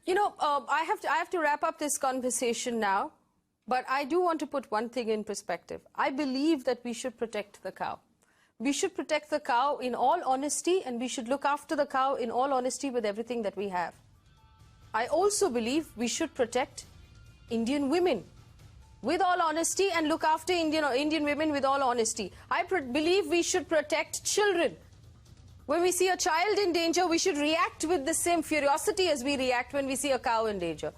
I have to wrap up this conversation now, but I do want to put one thing in perspective. I believe that we should protect the cow. We should protect the cow in all honesty, and we should look after the cow in all honesty with everything that we have. I also believe we should protect Indian women with all honesty and look after Indian women with all honesty. I believe we should protect children. When we see a child in danger, we should react with the same ferocity as we react when we see a cow in danger.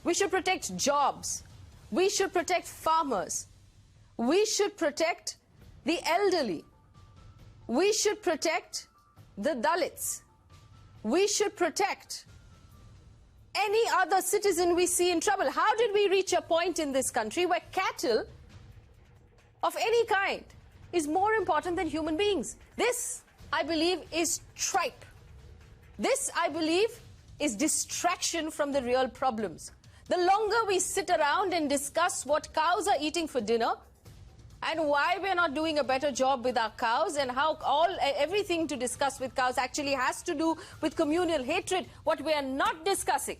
We should protect jobs. We should protect farmers. We should protect the elderly. We should protect the Dalits. We should protect any other citizen we see in trouble. How did we reach a point in this country where cattle of any kind is more important than human beings? This, I believe, is tripe. This, I believe, is distraction from the real problems. The longer we sit around and discuss what cows are eating for dinner and why we're not doing a better job with our cows and how everything to discuss with cows actually has to do with communal hatred, what we're not discussing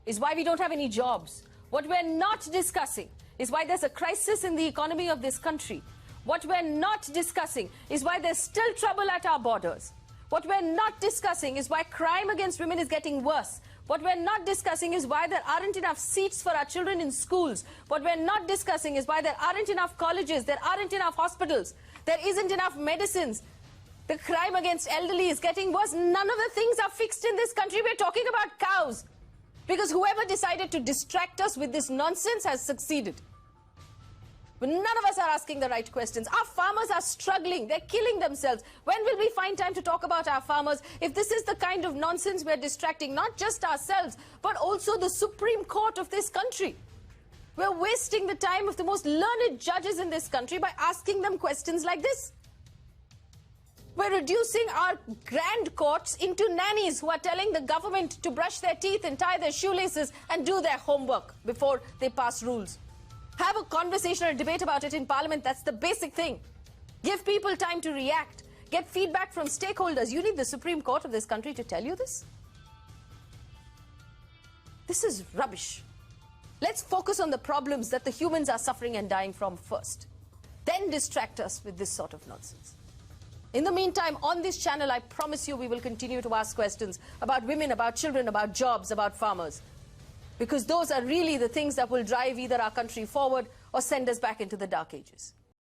is why we don't have any jobs. What we're not discussing is why there's a crisis in the economy of this country. What we're not discussing is why there's still trouble at our borders. What we're not discussing is why crime against women is getting worse. What we're not discussing is why there aren't enough seats for our children in schools. What we're not discussing is why there aren't enough colleges, there aren't enough hospitals, there isn't enough medicines. The crime against elderly is getting worse. None of the things are fixed in this country. We're talking about cows. Because whoever decided to distract us with this nonsense has succeeded. But none of us are asking the right questions. Our farmers are struggling. They're killing themselves. When will we find time to talk about our farmers if this is the kind of nonsense we're distracting not just ourselves, but also the Supreme Court of this country? We're wasting the time of the most learned judges in this country by asking them questions like this. We're reducing our grand courts into nannies who are telling the government to brush their teeth and tie their shoelaces and do their homework before they pass rules. Have a conversation or debate about it in Parliament. That's the basic thing. Give people time to react. Get feedback from stakeholders. You need the Supreme Court of this country to tell you this? This is rubbish. Let's focus on the problems that the humans are suffering and dying from first. Then distract us with this sort of nonsense. In the meantime, on this channel, I promise you we will continue to ask questions about women, about children, about jobs, about farmers. Because those are really the things that will drive either our country forward or send us back into the dark ages.